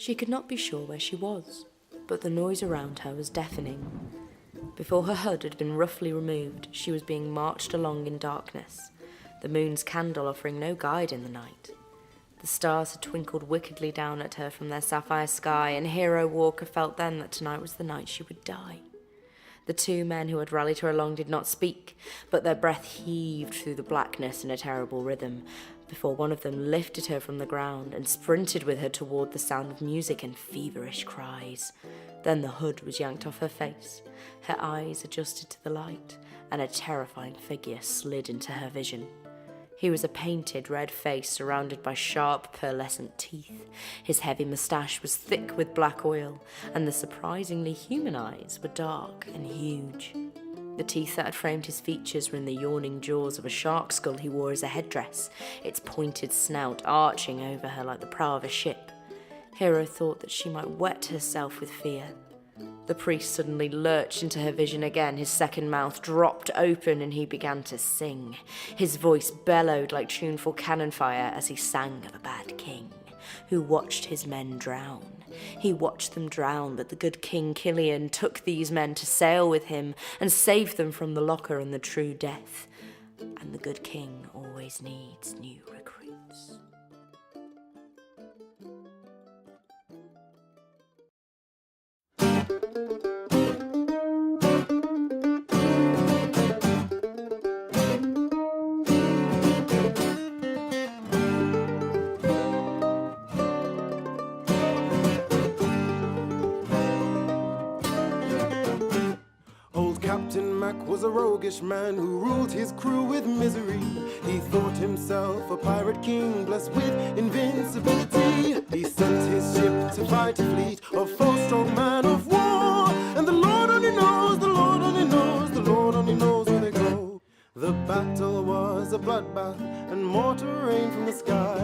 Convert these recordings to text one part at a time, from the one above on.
She could not be sure where she was, but the noise around her was deafening. Before her hood had been roughly removed, she was being marched along in darkness, the moon's candle offering no guide in the night. The stars had twinkled wickedly down at her from their sapphire sky, and Hero Walker felt then that tonight was the night she would die. The two men who had rallied her along did not speak, but their breath heaved through the blackness in a terrible rhythm, before one of them lifted her from the ground and sprinted with her toward the sound of music and feverish cries. Then the hood was yanked off her face, her eyes adjusted to the light, and a terrifying figure slid into her vision. He was a painted red face surrounded by sharp, pearlescent teeth. His heavy moustache was thick with black oil, and the surprisingly human eyes were dark and huge. The teeth that had framed his features were in the yawning jaws of a shark skull he wore as a headdress, its pointed snout arching over her like the prow of a ship. Hero thought that she might wet herself with fear. The priest suddenly lurched into her vision again. His second mouth dropped open and he began to sing. His voice bellowed like tuneful cannon fire as he sang of a bad king who watched his men drown. He watched them drown, but the good King Killian took these men to sail with him and saved them from the locker and the true death. And the good king always needs new recruits. Captain Mac was a roguish man who ruled his crew with misery. He thought himself a pirate king blessed with invincibility. He sent his ship to fight a fleet of 4 strong men of war. And the Lord only knows, the Lord only knows, the Lord only knows where they go. The battle was a bloodbath and mortar rained from the sky.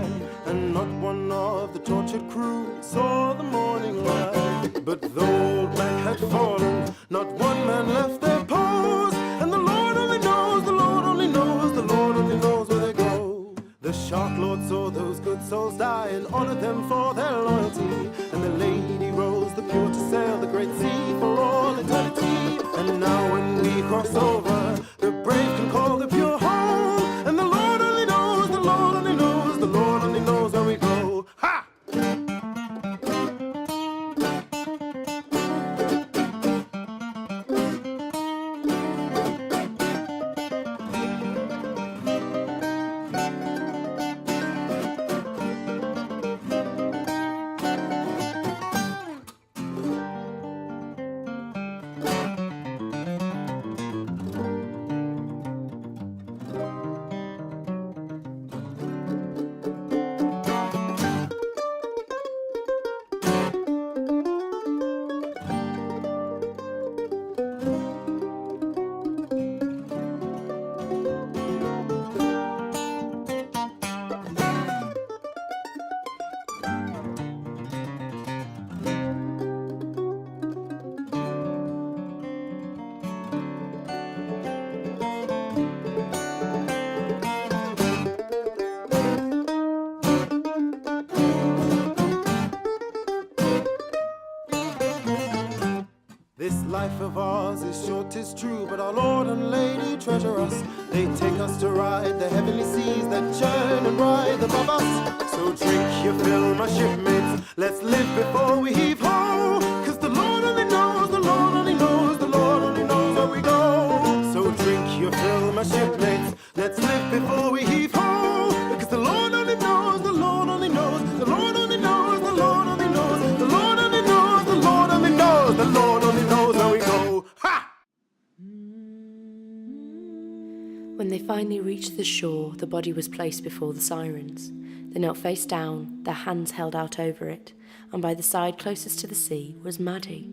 And not one of the tortured crew saw the morning light. But though old Mac had fallen, not one man left their post. And the Lord only knows, the Lord only knows, the Lord only knows where they go. The Shark Lord saw those good souls die and honored them for their loyalty. And the Lady Rose, the pure to sail the great sea for all eternity. And now when we cross over, the brave can call the pure home. And the Lord only knows, the Lord only knows, the Lord only knows where we go. Ha! This life of ours is short, 'tis true, but our Lord and Lady treasure us. They take us to ride the heavenly seas that churn and ride above us. So drink your fill, my shipmates, let's live before we heave ho. 'Cause the Lord only knows, the Lord only knows, the Lord only knows where we go. So drink your fill, my shipmates, let's live before we heave ho. Because the Lord only knows, the Lord only knows, the Lord only knows, the Lord only knows, the Lord only knows, the Lord only knows, the Lord only knows where we go. Ha! When they finally reached the shore, the body was placed before the Sirens. They knelt face down, their hands held out over it, and by the side closest to the sea was Maddie.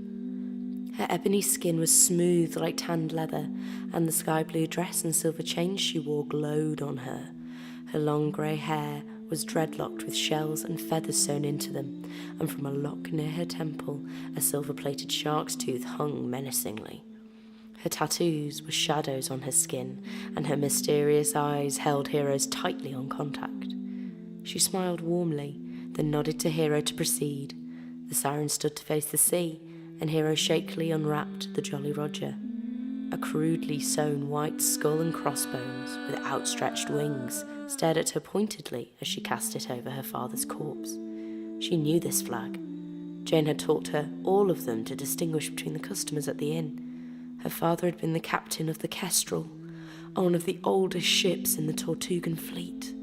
Her ebony skin was smooth like tanned leather, and the sky blue dress and silver chains she wore glowed on her. Her long grey hair was dreadlocked with shells and feathers sewn into them, and from a lock near her temple, a silver-plated shark's tooth hung menacingly. Her tattoos were shadows on her skin, and her mysterious eyes held Hero's tightly on contact. She smiled warmly, then nodded to Hero to proceed. The Siren stood to face the sea, and Hero shakily unwrapped the Jolly Roger. A crudely sewn white skull and crossbones with outstretched wings stared at her pointedly as she cast it over her father's corpse. She knew this flag. Jane had taught her all of them to distinguish between the customers at the inn. Her father had been the captain of the Kestrel, one of the oldest ships in the Tortugan fleet.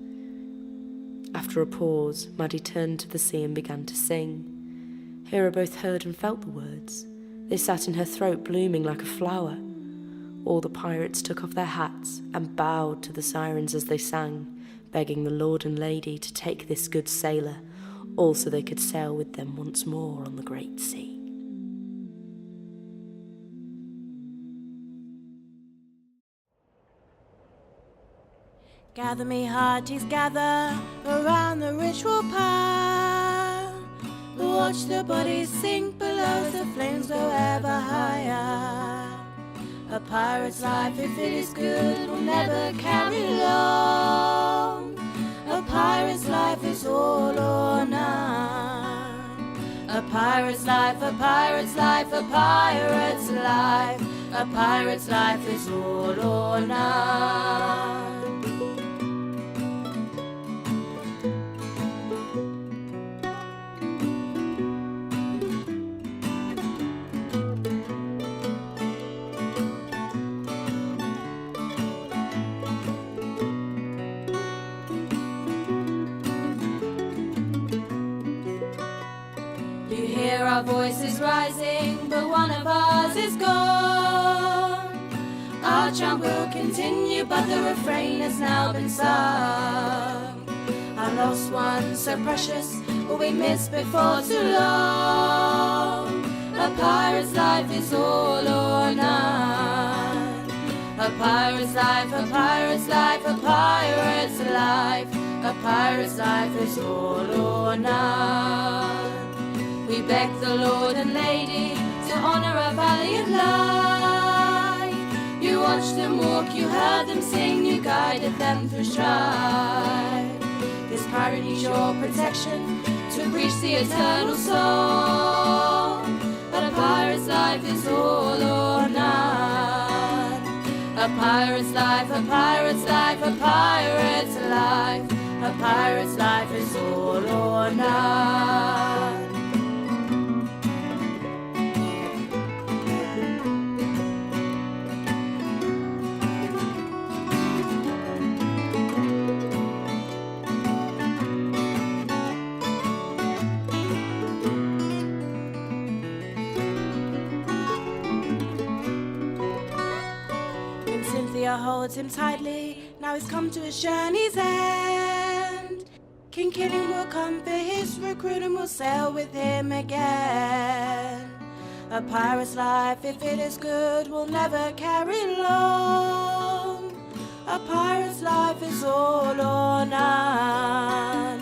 After a pause, Maddie turned to the sea and began to sing. Hera both heard and felt the words. They sat in her throat, blooming like a flower. All the pirates took off their hats and bowed to the Sirens as they sang, begging the Lord and Lady to take this good sailor, all so they could sail with them once more on the great sea. Gather me hearties, gather around the ritual pile. Watch the bodies sink below, the flames go ever higher. A pirate's life, if it is good, will never carry long. A pirate's life is all or none. A pirate's life, a pirate's life, a pirate's life. A pirate's life is all or none. Our voices rising, but one of ours is gone. Our chant will continue, but the refrain has now been sung. Our lost one, so precious, will we miss before too long. A pirate's life is all or none. A pirate's life, a pirate's life, a pirate's life. A pirate's life is all or none. We beg the Lord and Lady to honour our valiant life. You watched them walk, you heard them sing, you guided them through strife. This pirate needs your protection to reach the eternal soul. But a pirate's life is all or none. A pirate's life, a pirate's life, a pirate's life. A pirate's life is all or none. Holds him tightly, now he's come to his journey's end. King Killing will come for his recruit and will sail with him again. A pirate's life, if it is good, will never carry long. A pirate's life is all or none.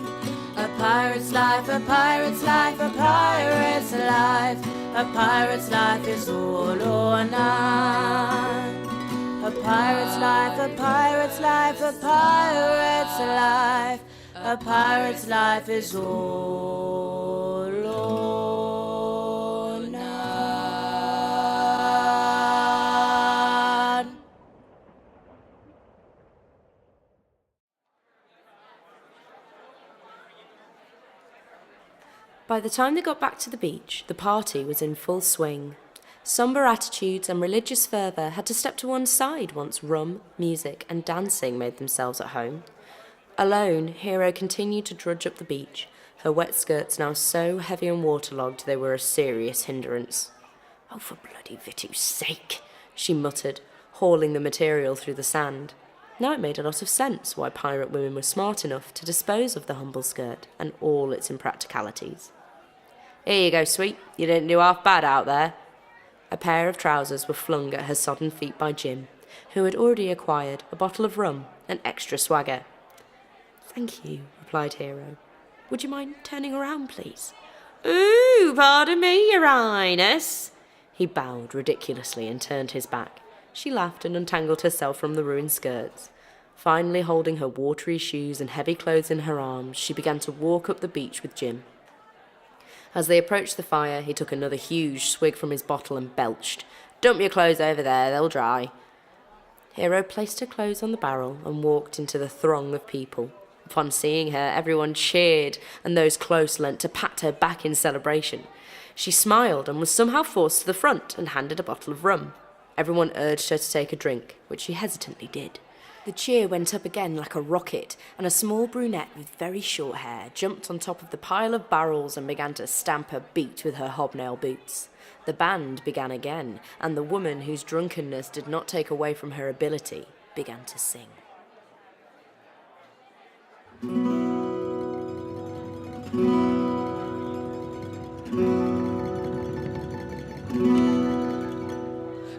A pirate's life, a pirate's life, a pirate's life. A pirate's life is all or none. A pirate's life, a pirate's life, a pirate's life. A pirate's life is all or none. By the time they got back to the beach, the party was in full swing. Sombre attitudes and religious fervour had to step to one side once rum, music and dancing made themselves at home. Alone, Hero continued to drudge up the beach, her wet skirts now so heavy and waterlogged they were a serious hindrance. "Oh, for bloody Vitu's sake," she muttered, hauling the material through the sand. Now it made a lot of sense why pirate women were smart enough to dispose of the humble skirt and all its impracticalities. "Here you go, sweet. You didn't do half bad out there." A pair of trousers were flung at her sodden feet by Jim, who had already acquired a bottle of rum and extra swagger. "Thank you," replied Hero. "Would you mind turning around, please?" "Ooh, pardon me, Your Highness." He bowed ridiculously and turned his back. She laughed and untangled herself from the ruined skirts. Finally, holding her watery shoes and heavy clothes in her arms, she began to walk up the beach with Jim. As they approached the fire, he took another huge swig from his bottle and belched. "Dump your clothes over there, they'll dry." Hero placed her clothes on the barrel and walked into the throng of people. Upon seeing her, everyone cheered, and those close leant to pat her back in celebration. She smiled and was somehow forced to the front and handed a bottle of rum. Everyone urged her to take a drink, which she hesitantly did. The cheer went up again like a rocket, and a small brunette with very short hair jumped on top of the pile of barrels and began to stamp her beat with her hobnail boots. The band began again, and the woman, whose drunkenness did not take away from her ability, began to sing.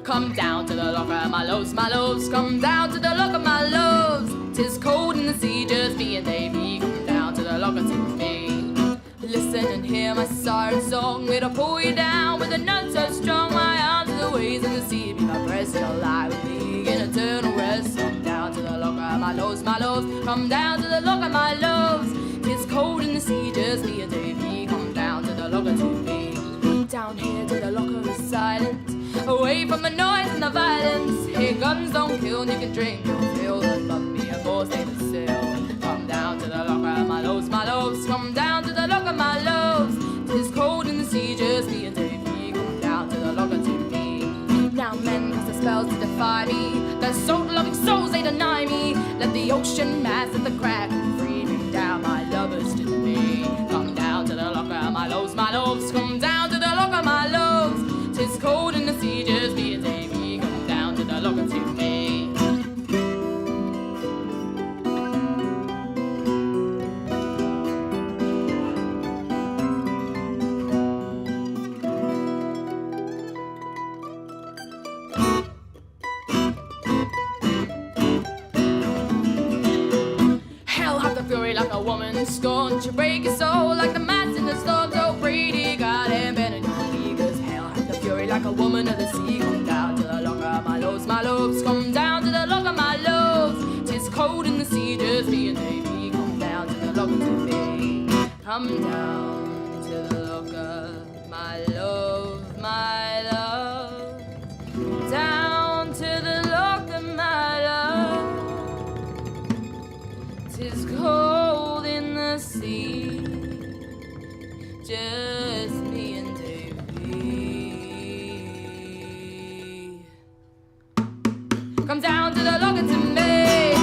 Come down to the locker, my loves, come down to the locker, my loves. 'Tis cold in the sea, just me and Davy. Come down to the locker to me. Listen and hear my siren song. It'll pull you down with a note so strong. My arms are the waves in the sea. Be my breast, you'll lie with me in eternal rest. Come down to the locker, my loves, come down to the locker, my loves. 'Tis cold in the sea, just me and Davy. Come down to the locker to me. Down here to the locker is silent, away from the noise and the violence. Here guns don't kill and you can drink your fill. Above me a more stay the still. Come down to the locker, my loves, come down to the locker, my loves. 'Tis cold in the sea, just me and Davy. Come down to the locker to me. Now men cast their spells to defy me. Their soul-loving souls, they deny me. Let the ocean mass at the crack and free me down, my lovers to me. Come down to the locker, my loves, come down to the locker, my loves. 'Tis cold in the sea, just me and Davy. Come down to the locker to me. Hell hath the fury like a woman scorned. She'll break your soul like the mast in the storm. So Brady got him better than me, 'cause hell hath the fury like a woman of the sea. Come down to the locker, my loves, come down to the locker, my loves. 'Tis cold in the sea, just me and Davy. Come down to the locker to me. Come down to the locker, my love, my love. Down to the locker, my love. 'Tis cold in the sea, just me and Davy. Come down to the locker to me.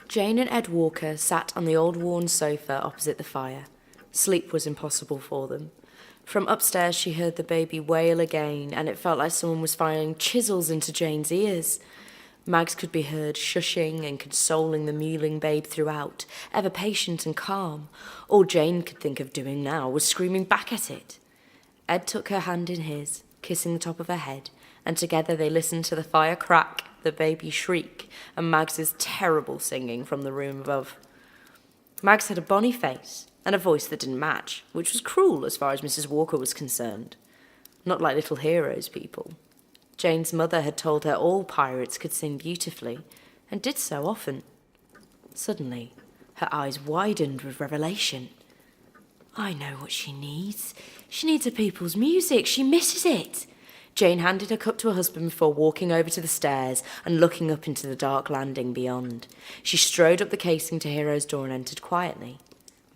Jane and Ed Walker sat on the old worn sofa opposite the fire. Sleep was impossible for them. From upstairs she heard the baby wail again, and it felt like someone was firing chisels into Jane's ears. Mags could be heard shushing and consoling the mewling babe throughout, ever patient and calm. All Jane could think of doing now was screaming back at it. Ed took her hand in his, kissing the top of her head, and together they listened to the fire crack, the baby shriek, and Mags's terrible singing from the room above. Mags had a bonny face and a voice that didn't match, which was cruel as far as Mrs. Walker was concerned. Not like Little Heroes people. Jane's mother had told her all pirates could sing beautifully, and did so often. Suddenly, her eyes widened with revelation. I know what she needs. She needs her people's music. She misses it. Jane handed her cup to her husband before walking over to the stairs and looking up into the dark landing beyond. She strode up the casing to Hero's door and entered quietly.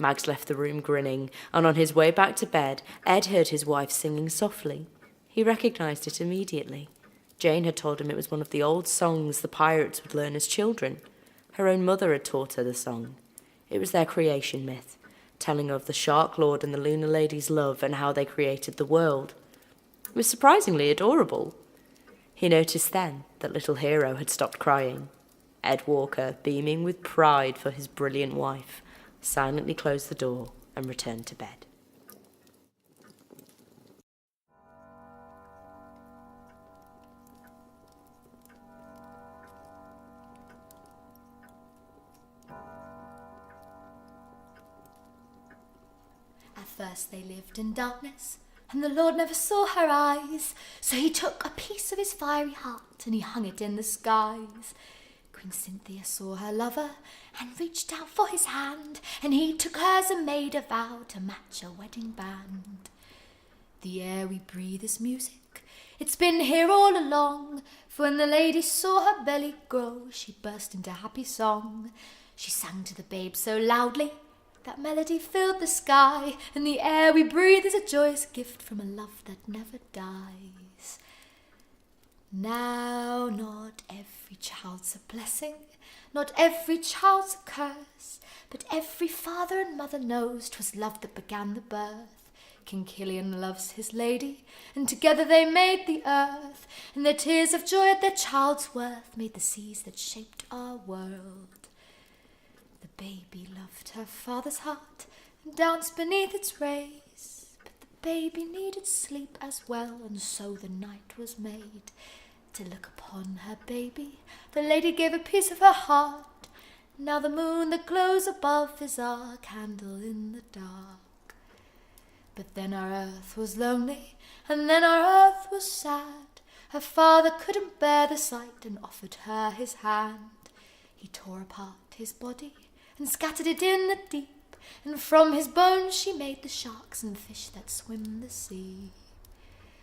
Mags left the room grinning, and on his way back to bed, Ed heard his wife singing softly. He recognised it immediately. Jane had told him it was one of the old songs the pirates would learn as children. Her own mother had taught her the song. It was their creation myth, telling of the Shark Lord and the Lunar Lady's love and how they created the world. It was surprisingly adorable. He noticed then that Little Hero had stopped crying. Ed Walker, beaming with pride for his brilliant wife, silently closed the door and returned to bed. At first they lived in darkness, and the Lord never saw her eyes. So he took a piece of his fiery heart and he hung it in the skies. Queen Cynthia saw her lover and reached out for his hand, and he took hers and made a vow to match a wedding band. The air we breathe is music, it's been here all along, for when the lady saw her belly grow, she burst into happy song. She sang to the babe so loudly, that melody filled the sky, and the air we breathe is a joyous gift from a love that never dies. Now not every child's a blessing, not every child's a curse, but every father and mother knows 'twas love that began the birth. King Cleghorn loves his lady, and together they made the earth, and their tears of joy at their child's worth made the seas that shaped our world. The baby loved her father's heart and danced beneath its rays, but the baby needed sleep as well, and so the night was made. To look upon her baby, the lady gave a piece of her heart. Now the moon that glows above is our candle in the dark. But then our earth was lonely, and then our earth was sad. Her father couldn't bear the sight and offered her his hand. He tore apart his body and scattered it in the deep, and from his bones she made the sharks and fish that swim the sea.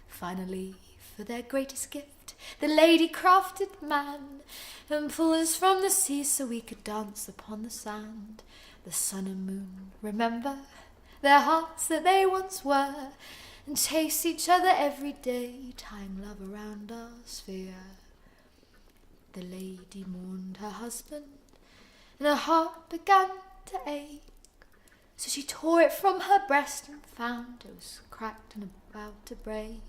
Finally, for their greatest gift, the lady crafted man, and pulled us from the sea so we could dance upon the sand. The sun and moon, remember their hearts that they once were, and chase each other every day, tying love around our sphere. The lady mourned her husband, and her heart began to ache, so she tore it from her breast and found it was cracked and about to break.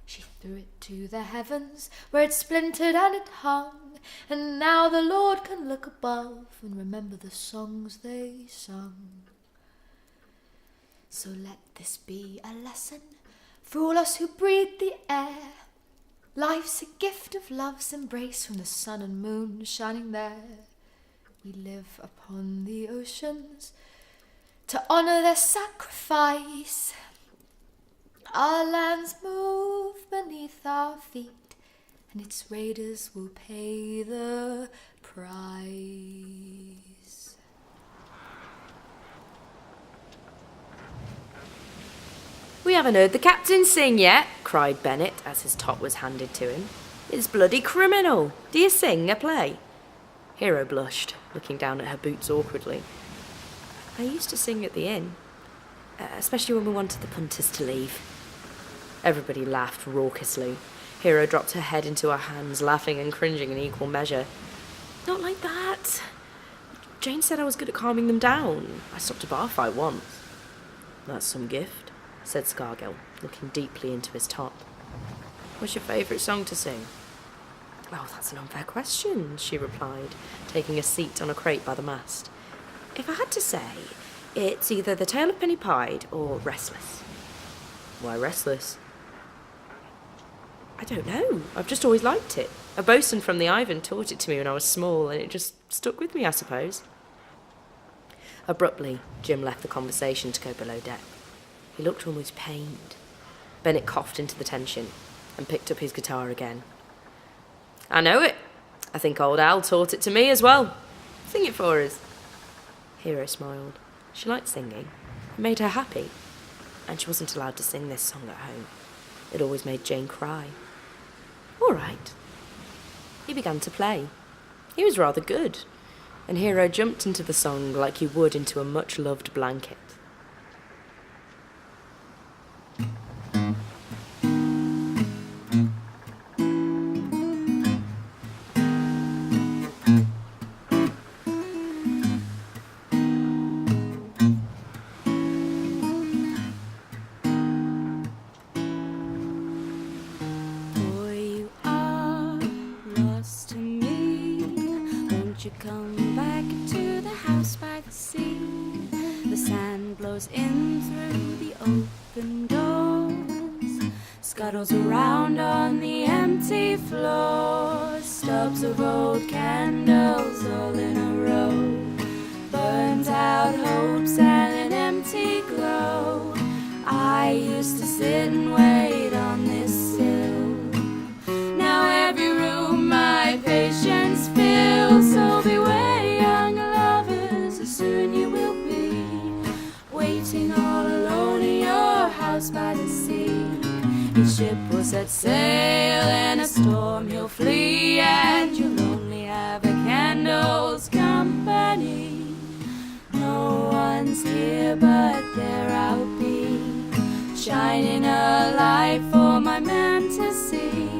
She threw it to the heavens, where it splintered and it hung, and now the Lord can look above and remember the songs they sung. So let this be a lesson for all us who breathe the air. Life's a gift of love's embrace from the sun and moon shining there. We live upon the oceans to honour their sacrifice. Our lands move beneath our feet, and its raiders will pay the price. "We haven't heard the captain sing yet," cried Bennett as his top was handed to him. "It's bloody criminal. Do you sing a play?" Hero blushed, looking down at her boots awkwardly. "I used to sing at the inn, especially when we wanted the punters to leave." Everybody laughed raucously. Hero dropped her head into her hands, laughing and cringing in equal measure. "Not like that. Jane said I was good at calming them down. I stopped a bar fight once." "That's some gift," said Scargill, looking deeply into his top. "What's your favourite song to sing?" "Oh, that's an unfair question," she replied, taking a seat on a crate by the mast. "If I had to say, it's either The Tale of Penny Pied or Restless." "Why Restless?" "I don't know. I've just always liked it. A bosun from the Ivan taught it to me when I was small, and it just stuck with me, I suppose." Abruptly, Jim left the conversation to go below deck. He looked almost pained. Bennett coughed into the tension and picked up his guitar again. "I know it. I think old Al taught it to me as well. Sing it for us." Hero smiled. She liked singing. It made her happy. And she wasn't allowed to sing this song at home. It always made Jane cry. "All right." He began to play. He was rather good, and Hero jumped into the song like you would into a much-loved blanket. You come back to the house by the sea. The sand blows in through the open doors, scuttles around on the empty floor. Stubs of old candles all in a row, burnt out hopes and an empty glow. I used to sit and wait on this sill. Now every room my patience fills. ship will set sail, in a storm you'll flee, and you'll only have a candle's company. No one's here, but there I'll be, shining a light for my man to see.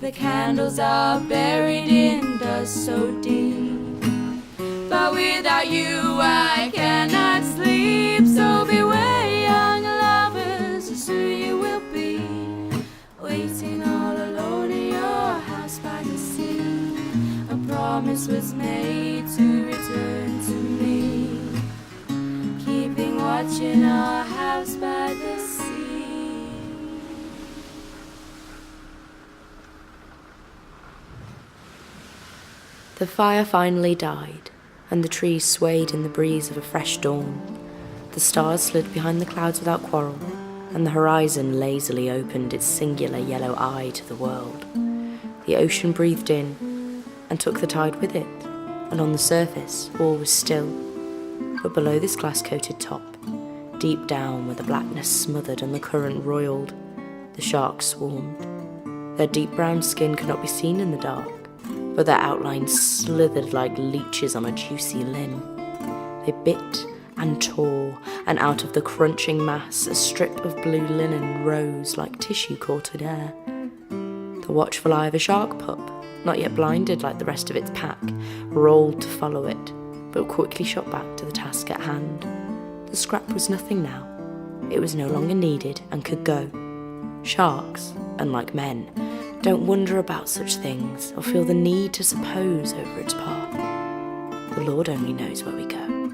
The candles are buried in dust so deep, but without you I cannot sleep. So beware, young lovers, it's who you will be, waiting all alone in your house by the sea. A promise was made to return to me, keeping watch in our house by the sea. The fire finally died, and the trees swayed in the breeze of a fresh dawn. The stars slid behind the clouds without quarrel, and the horizon lazily opened its singular yellow eye to the world. The ocean breathed in and took the tide with it, and on the surface all was still. But below this glass-coated top, deep down where the blackness smothered and the current roiled, the sharks swarmed. Their deep brown skin could not be seen in the dark, but their outlines slithered like leeches on a juicy limb. They bit and tore, and out of the crunching mass a strip of blue linen rose like tissue caught in air. The watchful eye of a shark pup, not yet blinded like the rest of its pack, rolled to follow it, but quickly shot back to the task at hand. The scrap was nothing now. It was no longer needed and could go. Sharks, unlike men, don't wonder about such things or feel the need to suppose over its path. The Lord only knows where we go.